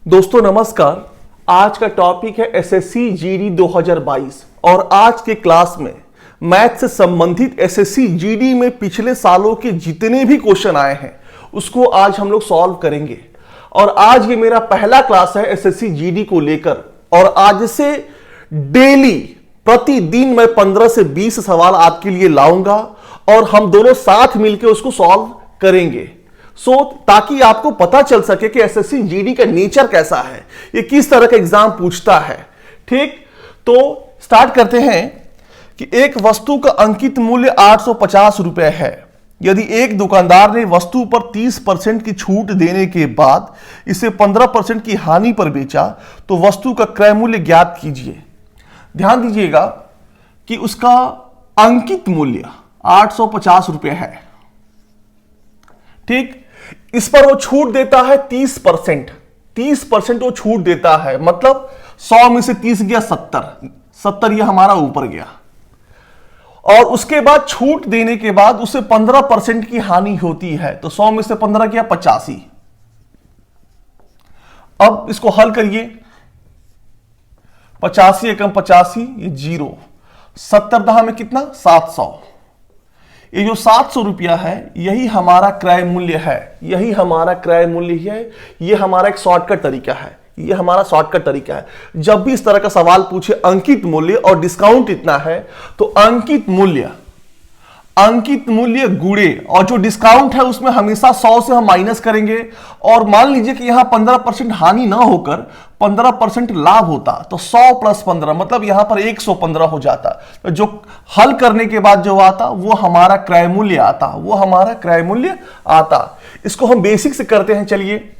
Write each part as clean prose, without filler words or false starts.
दोस्तों नमस्कार। आज का टॉपिक है एसएससी जीडी 2022 और आज के क्लास में मैथ से संबंधित एसएससी जीडी में पिछले सालों के जितने भी क्वेश्चन आए हैं उसको आज हम लोग सॉल्व करेंगे। और आज ये मेरा पहला क्लास है एसएससी जीडी को लेकर और आज से डेली प्रतिदिन मैं 15 से 20 सवाल आपके लिए लाऊंगा और हम दोनों साथ मिलकर उसको सॉल्व करेंगे। ताकि आपको पता चल सके कि एसएससी जीडी का नेचर कैसा है, ये किस तरह का एग्जाम पूछता है। ठीक, तो स्टार्ट करते हैं कि एक वस्तु का अंकित मूल्य 850 रुपए है। यदि एक दुकानदार ने वस्तु पर 30% की छूट देने के बाद इसे 15% की हानि पर बेचा तो वस्तु का क्रय मूल्य ज्ञात कीजिए। ध्यान दीजिएगा कि उसका अंकित मूल्य 850 रुपए है। ठीक, इस पर वो छूट देता है 30%। 30% वो छूट देता है, मतलब 100 में से 30 गया 70 ये हमारा ऊपर गया। और उसके बाद छूट देने के बाद उसे 15% की हानि होती है, तो 100 में से 15 गया 85। अब इसको हल करिए, 85 एकम 85 ये 0, 70 दहा में कितना 700। ये जो 700 रुपया है यही हमारा क्रय मूल्य है, यही हमारा क्रय मूल्य है। ये हमारा एक शॉर्टकट तरीका है, ये हमारा शॉर्टकट तरीका है। जब भी इस तरह का सवाल पूछे अंकित मूल्य और डिस्काउंट इतना है तो अंकित मूल्य गुणे और जो डिस्काउंट है उसमें हमेशा 100 से हम माइनस करेंगे। और मान लीजिए कि यहां 15% हानि ना होकर 15% लाभ होता तो 100 प्लस 15 मतलब यहां पर 115 हो जाता। तो जो हल करने के बाद जो आता वो हमारा क्रय मूल्य आता, इसको हम बेसिक से करते हैं। चलिए,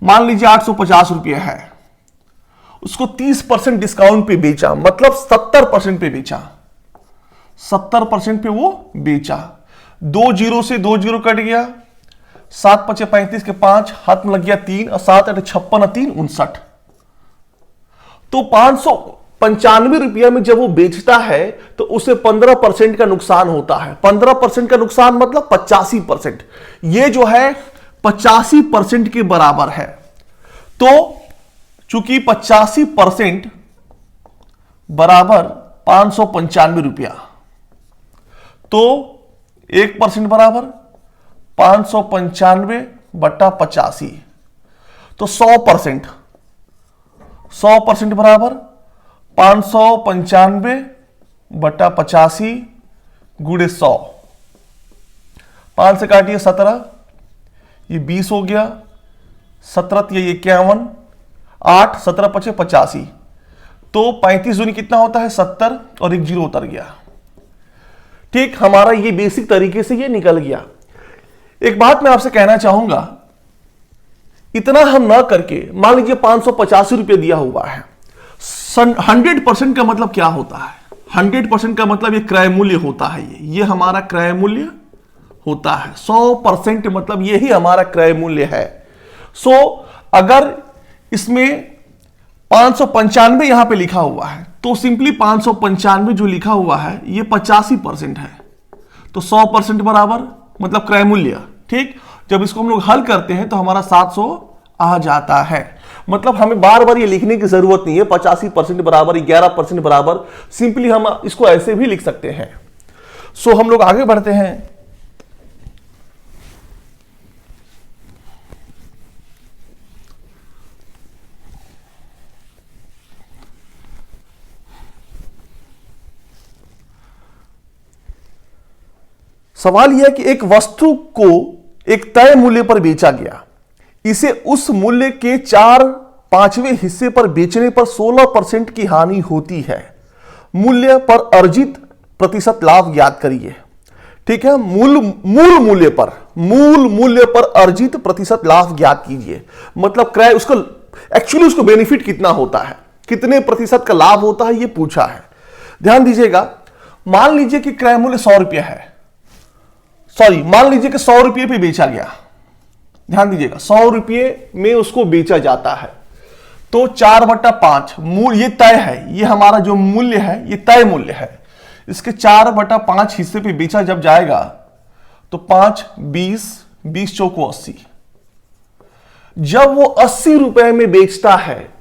मान लीजिए 850 रुपये है, उसको 30% डिस्काउंट पे बेचा, मतलब 70% पे बेचा, 70% पे वो बेचा। 2 जीरो से 2 जीरो कट गया, 7 पचे 35 के 5 हाथ में लग गया 3 और 7 8 56 3 59। तो 595 रुपया में जब वो बेचता है तो उसे 15% का नुकसान होता है। 15% का नुकसान मतलब 85%। ये जो है 85% के बराबर है। तो चूंकि 85% बराबर 595 रुपया, तो 1% बराबर 595 बटा 85, तो 100% बराबर 595 बटा 85 गुणे 100। 5 से काटिए 17, ये 20 हो गया, 17 ये 51, 8 17 पचे 85, तो 35 दूनी कितना होता है 70 और एक जीरो उतर गया। ठीक, हमारा ये बेसिक तरीके से ये निकल गया। एक बात मैं आपसे कहना चाहूंगा, इतना हम ना करके मान लीजिए 585 रुपये दिया हुआ है। 100% का मतलब क्या होता है? 100% का मतलब ये क्रय मूल्य होता है। ये हमारा क्रय मूल्य होता है। 100% मतलब यही हमारा क्रय मूल्य है। अगर इसमें 595 यहां पे लिखा हुआ है तो सिंपली 595 जो लिखा हुआ है ये 85% है, तो 100% बराबर मतलब क्रय मूल्य। ठीक, जब इसको हम लोग हल करते हैं तो हमारा 700 आ जाता है। मतलब हमें बार बार ये लिखने की जरूरत नहीं है 85% बराबर 11% बराबर, सिंपली हम इसको ऐसे भी लिख सकते हैं। हम लोग आगे बढ़ते हैं। सवाल यह है कि एक वस्तु को एक तय मूल्य पर बेचा गया, इसे उस मूल्य के 4/5वें हिस्से पर बेचने पर 16% की हानि होती है। मूल्य पर अर्जित प्रतिशत लाभ ज्ञात करिए। ठीक है, मूल मूल्य पर अर्जित प्रतिशत लाभ ज्ञात कीजिए। मतलब क्रय उसको बेनिफिट कितना होता है, कितने प्रतिशत का लाभ होता है, ये पूछा है। ध्यान दीजिएगा, मान लीजिए कि क्रय मूल्य 100 रुपया है, मान लीजिए कि 100 रुपये पे बेचा गया। ध्यान दीजिएगा, 100 रुपये में उसको बेचा जाता है, तो 4/5 मूल्य ये तय है, ये हमारा जो मूल्य है ये तय मूल्य है। इसके 4/5 हिस्से पे बेचा जब जाएगा तो 5 20 20 चौको 80, जब वो 80 रुपए में बेचता है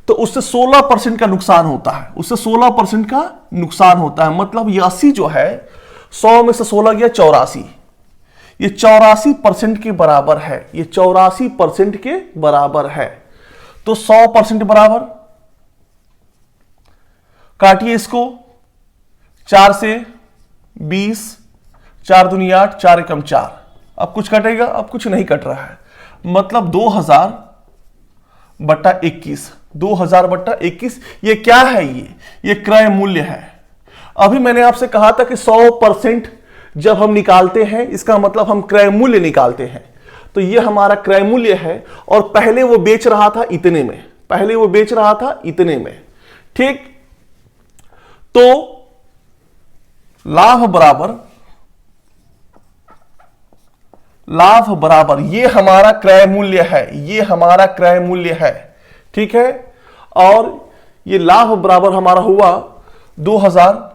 तो उससे 16% का नुकसान होता है, उससे 16% का नुकसान होता है। मतलब ये 80 जो है 100 में से 16 गया 84, ये 84% के बराबर है, ये 84% के बराबर है। तो 100% बराबर, काटिए इसको, 4 से 20, 4 दूनी 8, 4 एकम 4। अब कुछ कटेगा? अब कुछ नहीं कट रहा है। मतलब 2000/21, 2000/21 ये क्या है? ये क्रय मूल्य है। अभी मैंने आपसे कहा था कि 100% जब हम निकालते हैं इसका मतलब हम क्रय मूल्य निकालते हैं। तो ये हमारा क्रय मूल्य है और पहले वो बेच रहा था इतने में, पहले वो बेच रहा था इतने में, ठीक। तो लाभ बराबर ये हमारा क्रय मूल्य है, ये हमारा क्रय मूल्य है, ठीक है। और ये लाभ बराबर हमारा हुआ 2000,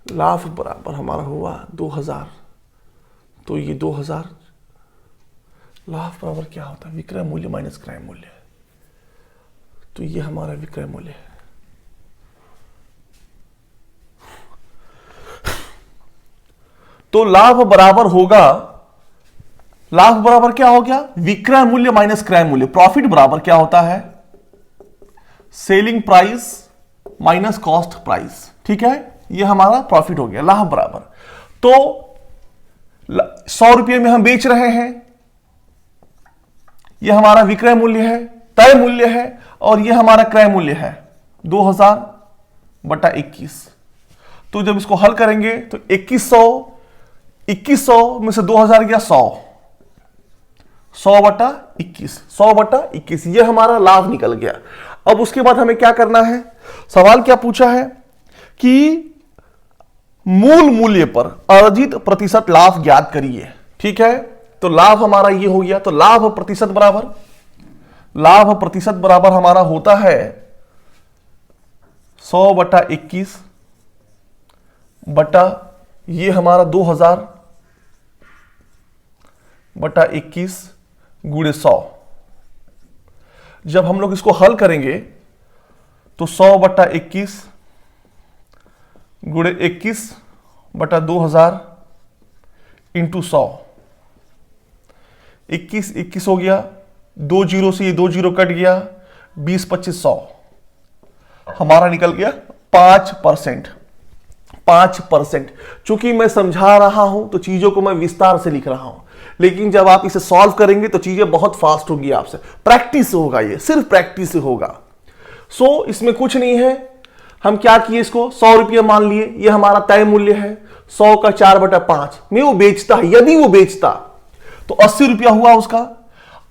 लाभ बराबर हमारा हुआ 2000। तो ये 2000, लाभ बराबर क्या होता है? विक्रय मूल्य माइनस क्रय मूल्य। तो ये हमारा विक्रय मूल्य है। तो लाभ बराबर होगा, लाभ बराबर क्या हो गया? विक्रय मूल्य माइनस क्रय मूल्य। प्रॉफिट बराबर क्या होता है? Selling price minus cost price, ठीक है। ये हमारा प्रॉफिट हो गया। लाभ बराबर, तो 100 रुपये में हम बेच रहे हैं, ये हमारा विक्रय मूल्य है, तय मूल्य है, और ये हमारा क्रय मूल्य है 2000/21। तो जब इसको हल करेंगे तो 2100 में से 2000 गया 100, 100/21, 100/21, ये हमारा लाभ निकल गया। अब उसके बाद हमें क्या करना है? सवाल क्या पूछा है कि मूल मूल्य पर अर्जित प्रतिशत लाभ ज्ञात करिए, ठीक है। तो लाभ हमारा ये हो गया। तो लाभ प्रतिशत बराबर हमारा होता है 100/21 बटा ये हमारा 2000/21 गुणे 100। जब हम लोग इसको हल करेंगे तो 100/21 गुणे 21/2000 इंटू 100, 21 हो गया, 2 जीरो से ये 2 जीरो कट गया, 20/25 100, हमारा निकल गया 5%। 5%। चूंकि मैं समझा रहा हूं तो चीजों को मैं विस्तार से लिख रहा हूं, लेकिन जब आप इसे सॉल्व करेंगे तो चीजें बहुत फास्ट होगी आपसे। प्रैक्टिस से होगा, ये सिर्फ प्रैक्टिस से होगा। सो इसमें कुछ नहीं है। हम क्या किए, इसको 100 रुपये मान लिए, ये हमारा तय मूल्य है। 100 का 4/5 में वो बेचता है, यदि वो बेचता तो 80 रुपया हुआ उसका।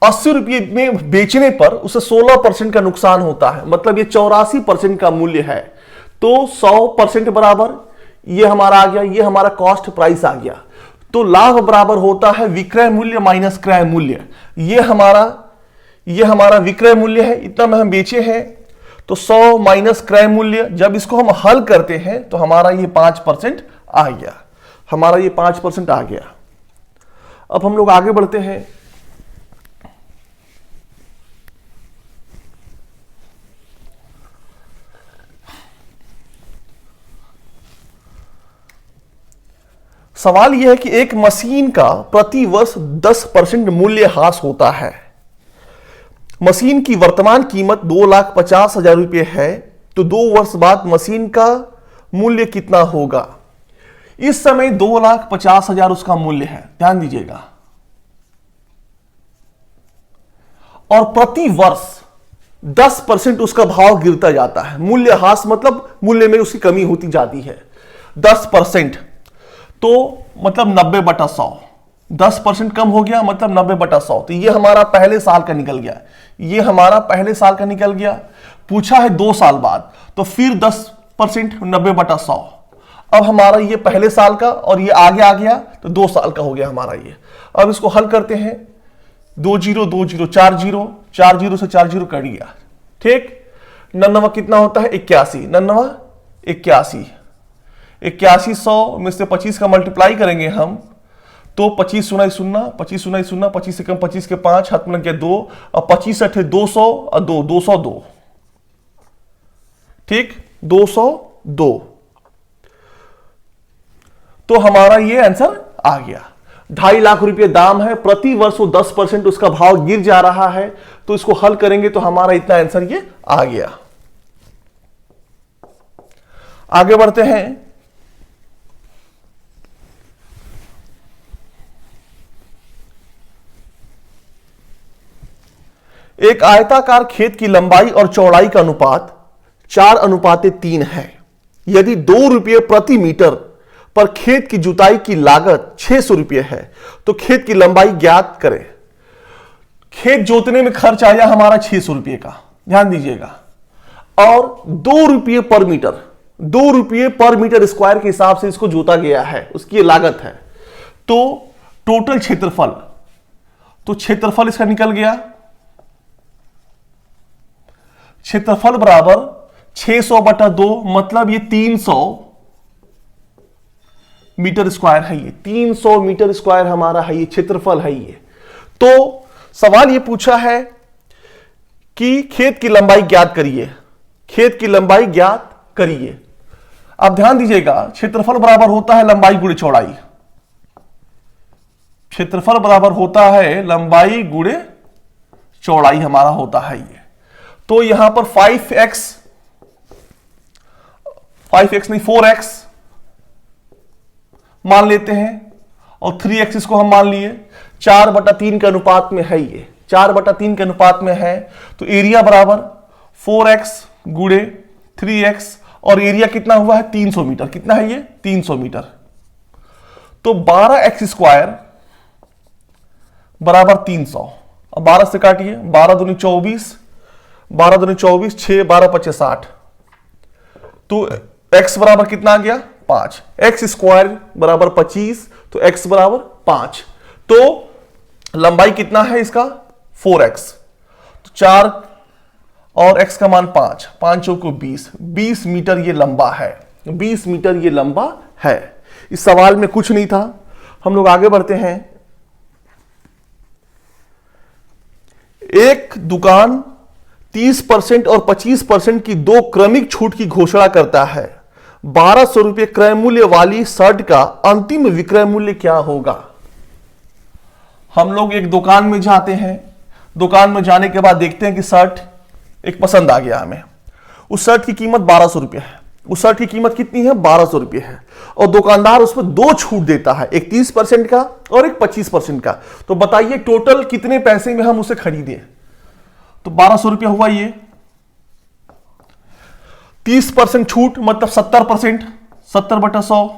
80 रुपये में बेचने पर उसे 16% का नुकसान होता है, मतलब ये 84% का मूल्य है। तो 100% बराबर ये हमारा आ गया, ये हमारा कॉस्ट प्राइस आ गया। तो लाभ बराबर होता है विक्रय मूल्य माइनस क्रय मूल्य। ये हमारा विक्रय मूल्य है, इतना में हम बेचे हैं। तो 100 माइनस क्रय मूल्य, जब इसको हम हल करते हैं तो हमारा ये 5% आ गया, हमारा ये 5% आ गया। अब हम लोग आगे बढ़ते हैं। सवाल यह है कि एक मशीन का प्रति वर्ष 10% मूल्य ह्रास होता है। मशीन की वर्तमान कीमत 2,50,000 रुपये है, तो 2 वर्ष बाद मशीन का मूल्य कितना होगा? इस समय 2,50,000 उसका मूल्य है, ध्यान दीजिएगा। और प्रति वर्ष 10% उसका भाव गिरता जाता है। मूल्य ह्रास मतलब मूल्य में उसकी कमी होती जाती है 10%। तो मतलब 90/100, 10% कम हो गया मतलब 90/100। तो ये हमारा पहले साल का निकल गया, ये हमारा पहले साल का निकल गया। पूछा है 2 साल बाद, तो फिर 10% 90/100। अब हमारा ये पहले साल का और ये आगे आ गया तो 2 साल का हो गया हमारा ये। अब इसको हल करते हैं, 2 जीरो 2 जीरो 4 जीरो, 4 जीरो से 4 जीरो कट गया, ठीक। 99 कितना होता है 81, 99 81, 81 100 में से 25 का मल्टीप्लाई करेंगे हम तो 25 सुना 0, 25 सुना 0, 25 से कम 25 के 5, हाथ में लग गया 2, और 25 अठे 200 और 2 202, ठीक, 202। तो हमारा ये आंसर आ गया। 2.5 लाख रुपए दाम है, प्रति वर्ष वो 10% उसका भाव गिर जा रहा है, तो इसको हल करेंगे तो हमारा इतना आंसर ये आ गया। आगे बढ़ते हैं। एक आयताकार खेत की लंबाई और चौड़ाई का अनुपात 4:3 है। यदि 2 रुपये प्रति मीटर पर खेत की जुताई की लागत 600 रुपये है तो खेत की लंबाई ज्ञात करें। खेत जोतने में खर्च आया हमारा 600 रुपये का, ध्यान दीजिएगा, और 2 रुपये पर मीटर, 2 रुपये पर मीटर स्क्वायर के हिसाब से इसको जोता गया है, उसकी लागत है। तो टोटल क्षेत्रफल, तो क्षेत्रफल इसका निकल गया, क्षेत्रफल बराबर 600/2, मतलब ये 300 मीटर स्क्वायर है, ये 300 मीटर स्क्वायर हमारा है, ये क्षेत्रफल है ये। तो सवाल ये पूछा है कि खेत की लंबाई ज्ञात करिए, खेत की लंबाई ज्ञात करिए। अब ध्यान दीजिएगा, क्षेत्रफल बराबर होता है लंबाई गुणे चौड़ाई, क्षेत्रफल बराबर होता है लंबाई गुणे चौड़ाई हमारा होता है ये। तो यहां पर 5x नहीं 4x मान लेते हैं और 3x इसको हम मान लिए, 4/3 के अनुपात में है ये, 4/3 के अनुपात में है। तो एरिया बराबर 4x गुणे 3x, और एरिया कितना हुआ है 300 मीटर, कितना है ये 300 मीटर। तो 12x स्क्वायर बराबर 300, अब 12 से काटिए, 12 दूनी 24, 12 दूनी 24, 6 12 5 60, तो x बराबर कितना आ गया 5, एक्स स्क्वायर बराबर 25, तो x बराबर 5। तो लंबाई कितना है इसका 4x, तो 4 और x का मान 5, 5 चौको 20, 20 मीटर ये लंबा है, 20 मीटर ये लंबा है। इस सवाल में कुछ नहीं था, हम लोग आगे बढ़ते हैं। एक दुकान 30% और 25% की 2 क्रमिक छूट की घोषणा करता है। 1200 रुपये क्रय मूल्य वाली शर्ट का अंतिम विक्रय मूल्य क्या होगा। हम लोग एक दुकान में जाते हैं, दुकान में जाने के बाद देखते हैं कि शर्ट एक पसंद आ गया हमें, उस शर्ट की कीमत 1200 रुपये है, उस शर्ट की कीमत कितनी है 1200 रुपये है, और दुकानदार उस पर 2 छूट देता है, एक 30% का और एक 25% का। तो बताइए टोटल कितने पैसे में हम उसे खरीदे। तो 1200 रुपया हुआ ये, 30% छूट मतलब 70%, 70/100,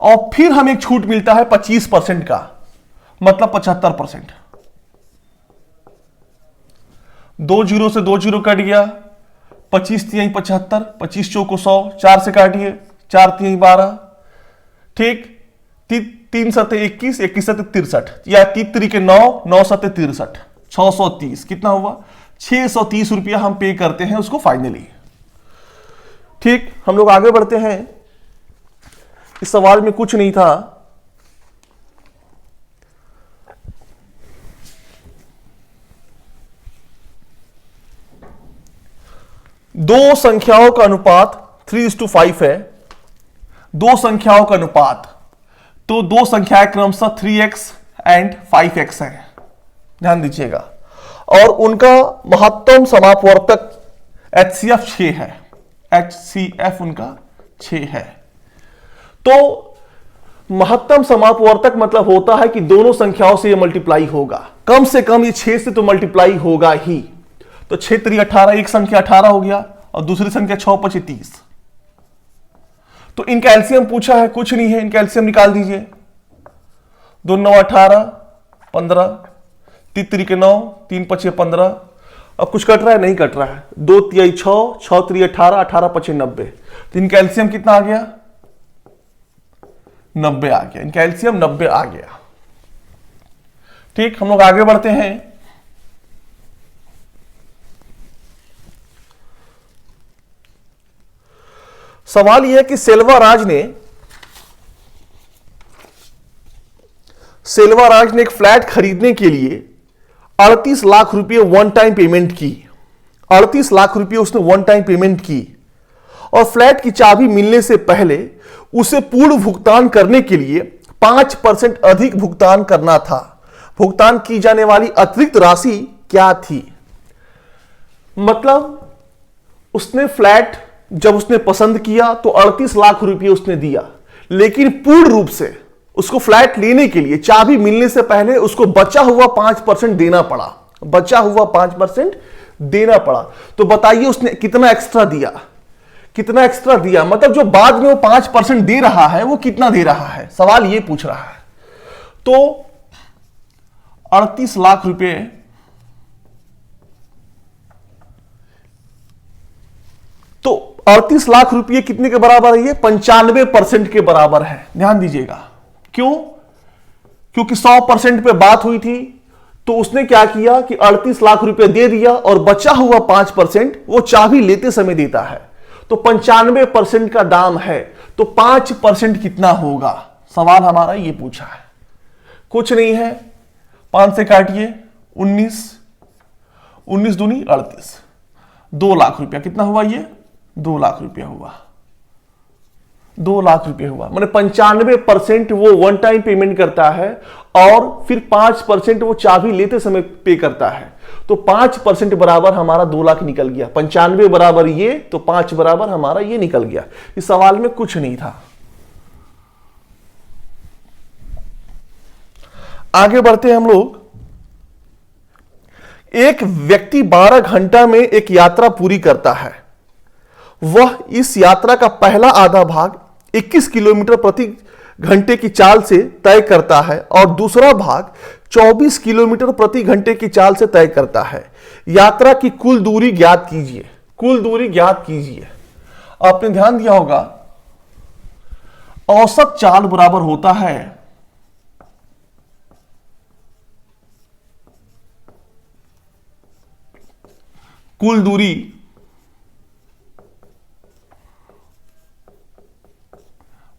और फिर हमें एक छूट मिलता है 25% का मतलब 75%। 2 जीरो से 2 जीरो कट गया, 25 3 75, 25 चौको 100, 4 से काटिए, 4 3 12, ठीक, 3 सते 21, 21 सते 63, या 3 के 9, 9 सते 63, 630, कितना हुआ 630 रुपया हम पे करते हैं उसको फाइनली। ठीक, हम लोग आगे बढ़ते हैं। इस सवाल में कुछ नहीं था, दो संख्याओं का अनुपात 3:5 है, दो संख्याओं का अनुपात, तो दो संख्याएं क्रमशः 3x एंड 5x है, ध्यान दीजिएगा, और उनका महत्तम समापवर्तक HCF 6 है, HCF उनका 6 है। तो महत्तम समापवर्तक मतलब होता है कि दोनों संख्याओं से ये मल्टीप्लाई होगा, कम से कम ये 6 से तो मल्टीप्लाई होगा ही। तो 6 3 18, एक संख्या 18 हो गया और दूसरी संख्या 6 5 30। तो इनका एलसीएम पूछा है, कुछ नहीं है, इनका एलसीएम निकाल दीजिए। 2 9 18 15, 3 3 के 9, 3 5 15। अब कुछ कट रहा है, नहीं कट रहा है, 2 3 6, 6 3 18, 18 5 90। तो इनका एलसीएम कितना आ गया 90 आ गया, इनका एलसीएम 90 आ गया। ठीक, हम लोग आगे बढ़ते हैं। सवाल यह है कि सेल्वाराज ने एक फ्लैट खरीदने के लिए 38 लाख रुपए वन टाइम पेमेंट की। 38 लाख रुपए उसने वन टाइम पेमेंट की और फ्लैट की चाबी मिलने से पहले उसे पूर्ण भुगतान करने के लिए 5% अधिक भुगतान करना था। भुगतान की जाने वाली अतिरिक्त राशि क्या थी? मतलब उसने फ्लैट जब उसने पसंद किया तो 38 लाख रुपए उसने दिया, लेकिन पूर्ण रूप से उसको फ्लैट लेने के लिए चाबी मिलने से पहले उसको बचा हुआ 5% देना पड़ा। बचा हुआ 5% देना पड़ा। तो बताइए उसने कितना एक्स्ट्रा दिया? कितना एक्स्ट्रा दिया मतलब जो बाद में वो 5% दे रहा है वो कितना दे रहा है, सवाल ये पूछ रहा है। तो 38 लाख रुपए तो 38 लाख रुपए कितने के बराबर है? ये 95% के बराबर है। ध्यान दीजिएगा, क्यों? क्योंकि 100% पे बात हुई थी, तो उसने क्या किया कि 38 लाख रुपए दे दिया और बचा हुआ 5% वो चाबी लेते समय देता है। तो 95% का दाम है, तो 5% कितना होगा? सवाल हमारा ये पूछा है। कुछ नहीं है, 5 से काटिए 19, 19 दूनी 38, 2 लाख रुपया कितना हुआ? ये 2 लाख रुपया हुआ। 2 लाख रुपये हुआ, मैंने 95% वो वन टाइम पेमेंट करता है और फिर 5% वो चाबी लेते समय पे करता है। तो 5% बराबर हमारा 2 लाख निकल गया। 95 बराबर ये, तो 5 बराबर हमारा ये निकल गया। इस सवाल में कुछ नहीं था। आगे बढ़ते हैं हम लोग। एक व्यक्ति 12 घंटा में एक यात्रा पूरी करता है। वह इस यात्रा का पहला आधा भाग 21 किलोमीटर प्रति घंटे की चाल से तय करता है और दूसरा भाग 24 किलोमीटर प्रति घंटे की चाल से तय करता है। यात्रा की कुल दूरी ज्ञात कीजिए। कुल दूरी ज्ञात कीजिए। आपने ध्यान दिया होगा औसत चाल बराबर होता है कुल दूरी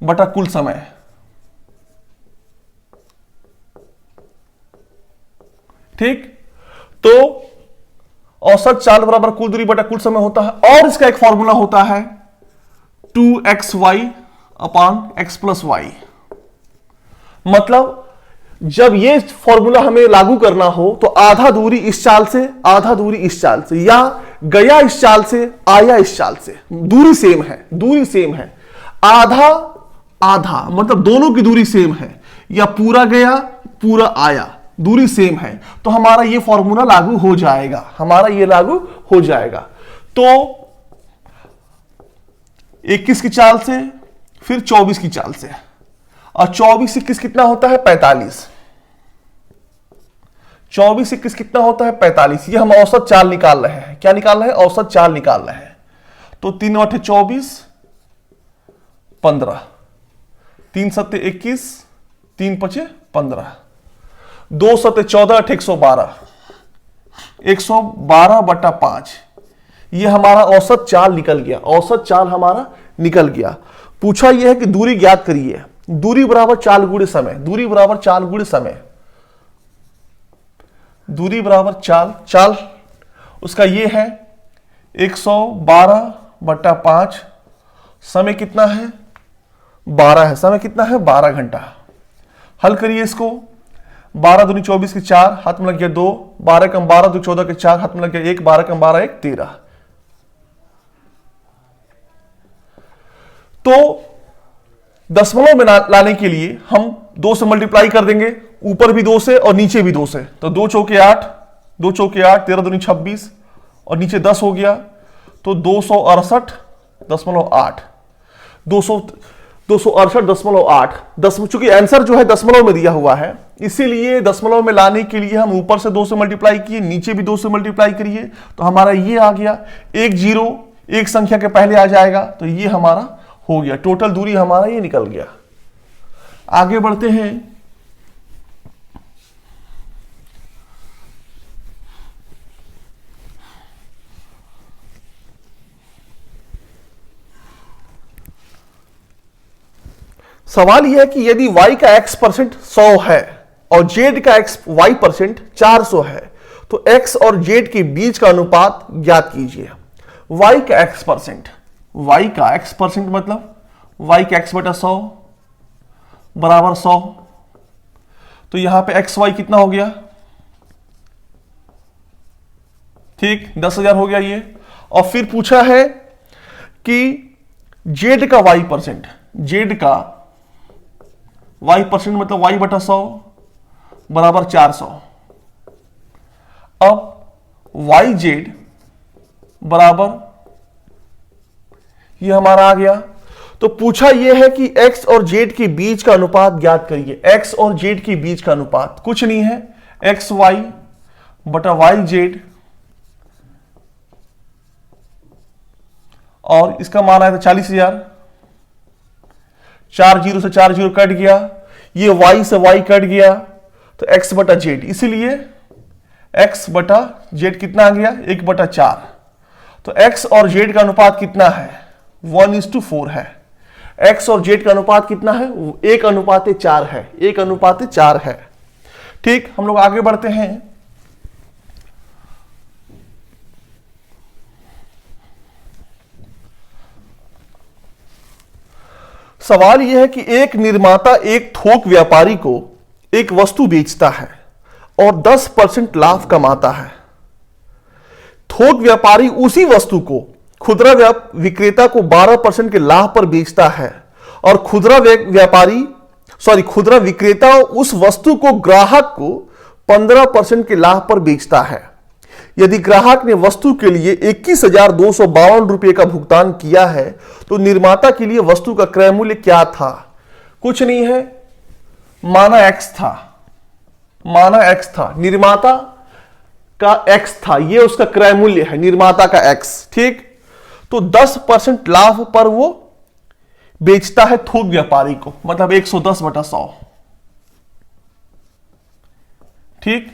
बटा कुल समय। ठीक, तो औसत चाल बराबर कुल दूरी बटा कुल समय होता है और इसका एक फॉर्मूला होता है 2xy अपान x प्लस वाई। मतलब जब ये फॉर्मूला हमें लागू करना हो तो आधा दूरी इस चाल से, आधा दूरी इस चाल से, या गया इस चाल से, आया इस चाल से, दूरी सेम है, दूरी सेम है। आधा आधा मतलब दोनों की दूरी सेम है, या पूरा गया पूरा आया, दूरी सेम है, तो हमारा ये फॉर्मूला लागू हो जाएगा। हमारा ये लागू हो जाएगा। तो 21 की चाल से फिर 24 की चाल से, और 24 21 कितना होता है? 45। 24 21 कितना होता है? 45। ये हम औसत चाल निकाल रहे हैं। क्या निकाल रहे हैं? औसत चाल निकाल रहे हैं। तो 3 8 24, 15, 3 7 21, 3 5 15, 2 7 14, 8 112, 112 बटा 5। ये हमारा औसत चाल निकल गया। औसत चाल हमारा निकल गया। पूछा यह है कि दूरी ज्ञात करिए। दूरी बराबर चाल गुणे समय। दूरी बराबर चाल गुणे समय। दूरी बराबर चाल, चाल उसका ये है 112 बटा 5। समय कितना है? 12 है। समय कितना है? 12 घंटा। हल करिए इसको। 12 दूनी 24 के 4, हाथ में लग गया 2, 12 कम 12 दो 14 के 4, हाथ में लग गया 1, 12 कम 12 1 13। तो दशमलव में लाने के लिए हम 2 से मल्टीप्लाई कर देंगे, ऊपर भी 2 से और नीचे भी 2 से। तो 2 चौके 8, 2 चौके 8, 13 दूनी 26 और नीचे 10 हो गया, तो 268.8, 268.8। चूंकि आंसर जो है दशमलव में दिया हुआ है, इसीलिए दशमलव में लाने के लिए हम ऊपर से 2 से मल्टीप्लाई किए, नीचे भी 2 से मल्टीप्लाई करिए, तो हमारा ये आ गया। एक जीरो एक संख्या के पहले आ जाएगा, तो ये हमारा हो गया। टोटल दूरी हमारा ये निकल गया। आगे बढ़ते हैं। सवाल यह है कि यदि y का x% 100 है और z का y% 400 है तो x और z के बीच का अनुपात ज्ञात कीजिए। y का x% मतलब y का x बटा 100 बराबर 100, तो यहां पे xy कितना हो गया, ठीक 10,000 हो गया ये। और फिर पूछा है कि z का y%, z का y% मतलब y बटा 100 बराबर 400। अब yz बराबर ये हमारा आ गया। तो पूछा यह है कि x और z के बीच का अनुपात ज्ञात करिए। x और z के बीच का अनुपात कुछ नहीं है, xy बटा yz, और इसका मान आया था 40,000। 4 जीरो से 4 जीरो कट गया, ये y से y कट गया, तो x बटा z, इसीलिए x बटा z कितना आ गया, 1/4। तो x और z का अनुपात कितना है, 1:4 है। x और z का अनुपात कितना है, 1:4 है, 1:4 है। ठीक, हम लोग आगे बढ़ते हैं। सवाल यह है कि एक निर्माता एक थोक व्यापारी को एक वस्तु बेचता है और 10% लाभ कमाता है। थोक व्यापारी उसी वस्तु को खुदरा विक्रेता को 12% के लाभ पर बेचता है और खुदरा विक्रेता उस वस्तु को ग्राहक को 15% के लाभ पर बेचता है। यदि ग्राहक ने वस्तु के लिए 21,252 रुपये का भुगतान किया है तो निर्माता के लिए वस्तु का क्रय मूल्य क्या था। कुछ नहीं है, माना x था, निर्माता का x था, ये उसका क्रय मूल्य है, निर्माता का x। ठीक, तो 10% लाभ पर वो बेचता है थोक व्यापारी को, मतलब 110/100। ठीक,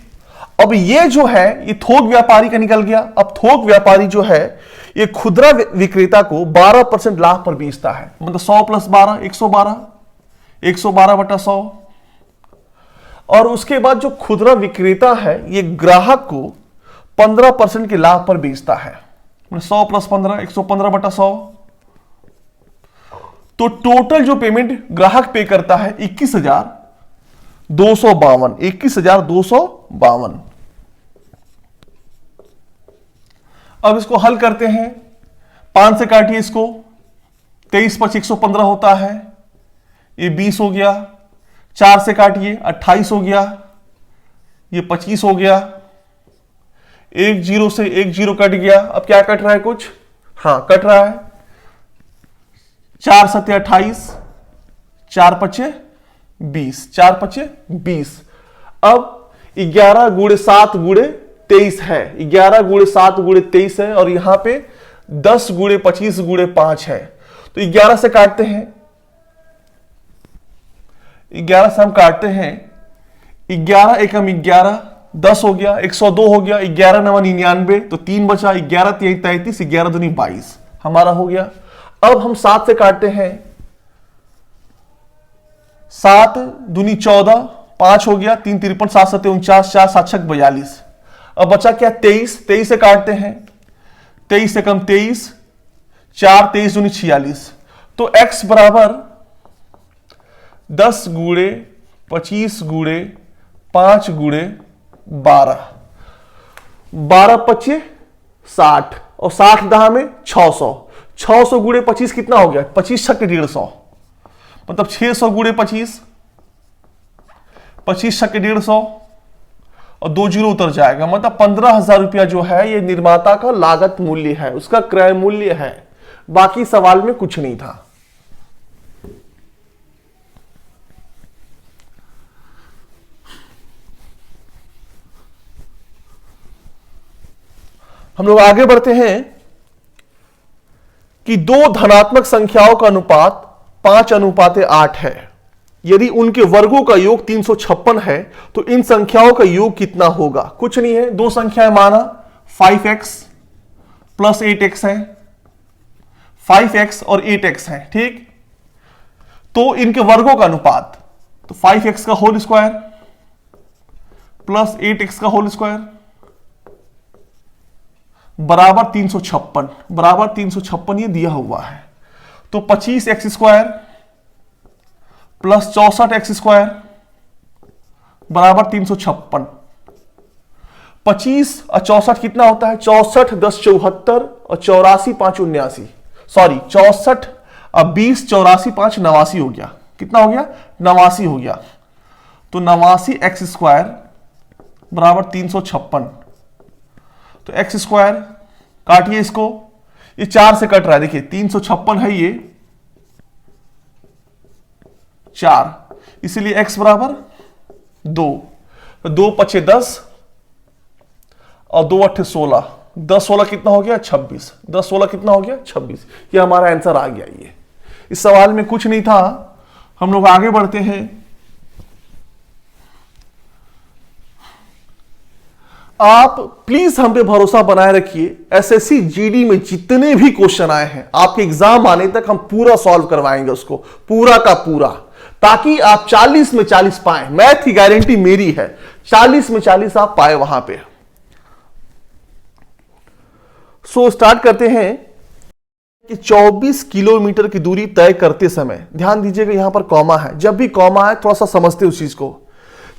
अब ये जो है ये थोक व्यापारी का निकल गया। अब थोक व्यापारी जो है ये खुदरा विक्रेता को 12% लाभ पर बेचता है, मतलब 100 + 12 112, 112/100। और उसके बाद जो खुदरा विक्रेता है ये ग्राहक को 15% के लाभ पर बेचता है, 100 + 15 115/100। तो टोटल जो पेमेंट ग्राहक पे करता है 21,252, 21,252। अब इसको हल करते हैं, 5 से काटिए इसको, 23 + 5 115 होता है, ये 20 हो गया। 4 से काटिए 28 हो गया, ये 25 हो गया। 1 0 से 1 0 कट गया। अब क्या कट रहा है, कुछ हाँ कट रहा है। 4 × 7 = 28, 4 × 5 = 20, 4 × 5 = 20। अब 11 × 7 × 23 है, 11 × 7 × 23 है, और यहां पे 10 × 25 × 5 है। तो 11 से काटते हैं, 11 से हम काटते हैं, 11 × 11 10 हो गया, 102 हो गया, 11 × 9 = 99, तो 3 बचा, 11 × 3 = 33, 11 × 2 = 22 हमारा हो गया। अब हम 7 से काटते हैं, 7 × 2 = 14, 5 हो गया, 3 × 53 7 × 7 = 49, 4 × 7 = 42। अब बचा क्या, 23, 23 से काटते हैं, 23 से कम 23, 4 × 23 = 46। तो x बराबर 10 × 25 × 5 × 12, 12 × 25 = 60, और 60 दहा में 600, 600 × 25 कितना हो गया, 25 × 6 = 150, मतलब 600 × 25, 25 × 6 = 150, और 2 0 उतर जाएगा, मतलब 15,000 रुपया जो है ये निर्माता का लागत मूल्य है, उसका क्रय मूल्य है। बाकी सवाल में कुछ नहीं था। हम लोग आगे बढ़ते हैं कि दो धनात्मक संख्याओं का अनुपात 5:8 है। यदि उनके वर्गों का योग 356 है तो इन संख्याओं का योग कितना होगा। कुछ नहीं है, दो संख्याएं माना 5x + 8x है, 5x और 8x है। ठीक, तो इनके वर्गों का अनुपात, तो 5x का होल स्क्वायर प्लस 8x का होल स्क्वायर बराबर 356, बराबर 356 ये दिया हुआ है। तो 25x square plus 64x square बराबर 356। 25 और 64 कितना होता है? 64 10 74 और 84 5 79, सॉरी 64 और 20 84 5 89 हो गया। कितना हो गया? 89 हो गया। तो 89 एक्स स्क्वायर बराबर 356। तो एक्स स्क्वायर काटिए इसको, ये 4 से कट रहा है, देखिए 356 है ये 4, इसीलिए एक्स बराबर 2। 2 पचे 10 और 2 अट्ठे 16, 10 16 कितना हो गया? 26। 10 16 कितना हो गया? 26। ये हमारा आंसर आ गया। ये इस सवाल में कुछ नहीं था। हम लोग आगे बढ़ते हैं। आप प्लीज हम पे भरोसा बनाए रखिए, एसएससी जीडी में जितने भी क्वेश्चन आए हैं आपके एग्जाम आने तक हम पूरा सॉल्व करवाएंगे उसको, पूरा का पूरा, ताकि आप 40 में 40 पाए। मैथ की गारंटी मेरी है, 40 में 40 आप पाए वहां पे। सो स्टार्ट करते हैं कि 24 किलोमीटर की दूरी तय करते समय, ध्यान दीजिएगा यहां पर कॉमा है, जब भी कॉमा है थोड़ा सा समझते उस चीज को।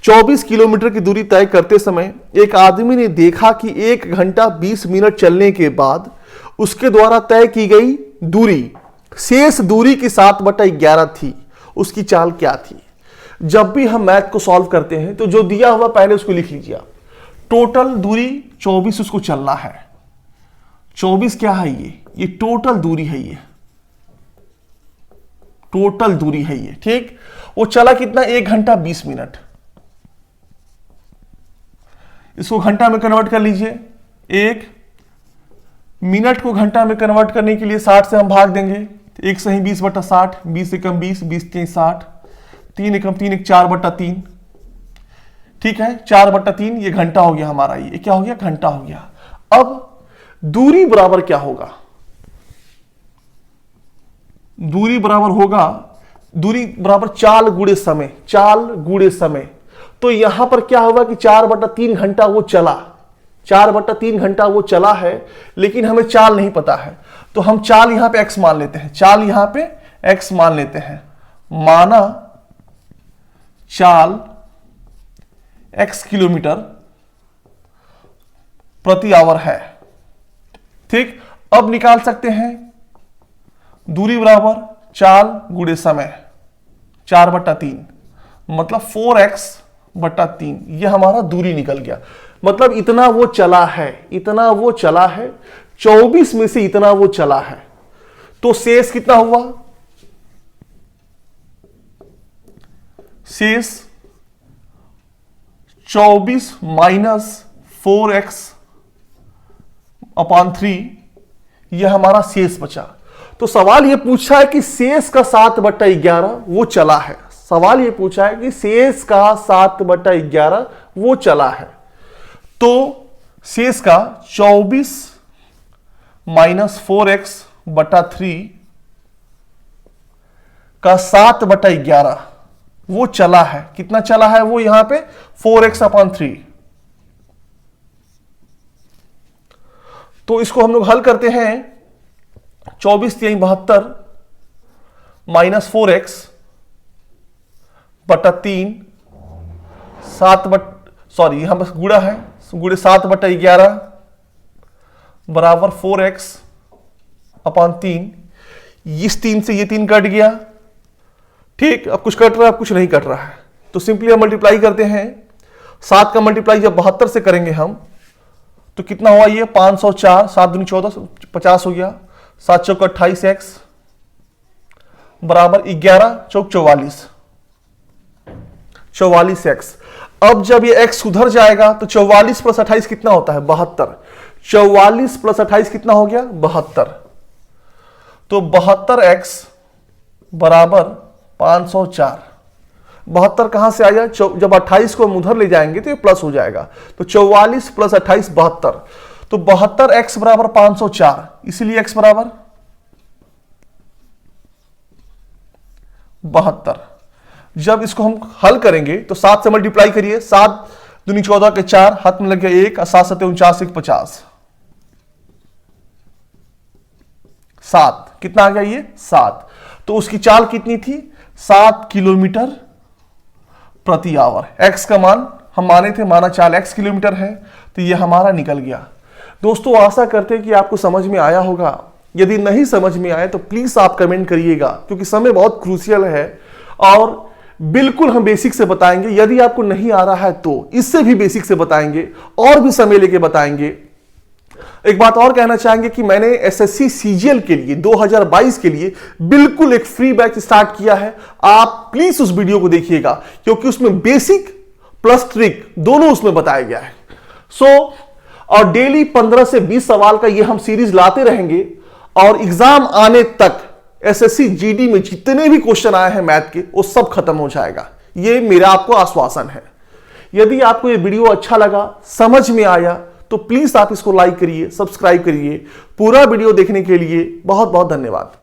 24 किलोमीटर की दूरी तय करते समय एक आदमी ने देखा कि 1 घंटा 20 मिनट चलने के बाद उसके द्वारा तय की गई दूरी शेष दूरी की 7/11 थी। उसकी चाल क्या थी? जब भी हम मैथ को सॉल्व करते हैं तो जो दिया हुआ पहले उसको लिख लीजिए आप। टोटल दूरी 24 उसको चलना है। 24 क्या है? ये टोटल दूरी है, ये टोटल दूरी है ये, ठीक। वो चला कितना? 1 घंटा 20 मिनट। इसको घंटा में कन्वर्ट कर लीजिए। 1 मिनट को घंटा में कन्वर्ट करने के लिए 60 से हम भाग देंगे। 1 सही 20/60, 20 एकम 20, 20 3 60, 3 एकम 3 1 4/3, ठीक है। 4/3 ये घंटा हो गया हमारा। ये क्या हो गया? घंटा हो गया। अब दूरी बराबर क्या होगा? दूरी बराबर होगा, दूरी बराबर चाल गुणे समय, चाल गुणे समय। तो यहां पर क्या होगा कि 4/3 घंटा वो चला, 4/3 घंटा वो चला है, लेकिन हमें चाल नहीं पता है, तो हम चाल यहां पे x मान लेते हैं। चाल यहां पे x मान लेते हैं। माना चाल x किलोमीटर प्रति आवर है, ठीक। अब निकाल सकते हैं दूरी बराबर चाल गुणे समय, 4/3 मतलब 4x/3। यह हमारा दूरी निकल गया। मतलब इतना वो चला है, इतना वो चला है, 24 में से इतना वो चला है। तो शेष कितना हुआ? शेष 24 माइनस 4x/3, यह हमारा शेष बचा। तो सवाल यह पूछा है कि शेष का 7/11 वो चला है। सवाल यह पूछा है कि शेष का 7/11 वो चला है। तो शेष का 24 माइनस 4x/3 का 7/11 वो चला है। कितना चला है वो? यहां पे 4x/3। तो इसको हम लोग हल करते हैं। 24 3 72 माइनस 4x/3 यहां बस गुणा है, गुणे 7/11 बराबर 4x/3। इस 3 से ये 3 कट गया, ठीक। अब कुछ कट रहा है, अब कुछ नहीं कट रहा है, तो सिंपली हम मल्टीप्लाई करते हैं। 7 का मल्टीप्लाई जब 72 से करेंगे हम, तो कितना हुआ? ये 504, 7 दूनी 14, 50 हो गया। 7 चौक 28x बराबर 11 चौक 44, 44x। अब जब ये x सुधर जाएगा तो 44 प्लस 28 कितना होता है? 72। 44 प्लस 28 कितना हो गया? 72। तो 72x बराबर 504। 72 कहां से आया? जब 28 को हम उधर ले जाएंगे तो ये प्लस हो जाएगा। तो 44 प्लस 28 72। तो 72x बराबर 504, इसीलिए x बराबर 72। जब इसको हम हल करेंगे तो 7 से मल्टीप्लाई करिए, 7 दूनी 14 के 4, हाथ में लग गया 1, 7 7 49 1 50। 7 कितना आ गया ये 7। तो उसकी चाल कितनी थी 7 किलोमीटर प्रति आवर। x का मान हम माने थे, माना चाल x किलोमीटर है, तो ये हमारा निकल गया। दोस्तों आशा करते हैं कि आपको समझ में आया होगा। यदि नहीं समझ में आए तो प्लीज आप कमेंट करिएगा, क्योंकि समय बहुत क्रूशियल है और बिल्कुल हम बेसिक से बताएंगे। यदि आपको नहीं आ रहा है तो इससे भी बेसिक से बताएंगे और भी समय लेके बताएंगे। एक बात और कहना चाहेंगे कि मैंने एसएससी सीजीएल के लिए 2022 के लिए बिल्कुल एक फ्री बैच स्टार्ट किया है। आप प्लीज उस वीडियो को देखिएगा, क्योंकि उसमें बेसिक प्लस ट्रिक दोनों उसमें बताया गया है। और डेली 15 से 20 सवाल का ये हम सीरीज लाते रहेंगे और एग्जाम आने तक एसएससी जीडी में जितने भी क्वेश्चन आए हैं मैथ के वो सब खत्म हो जाएगा। ये मेरा आपको आश्वासन है। यदि आपको ये वीडियो अच्छा लगा, समझ में आया, तो प्लीज आप इसको लाइक करिए, सब्सक्राइब करिए। पूरा वीडियो देखने के लिए बहुत बहुत धन्यवाद।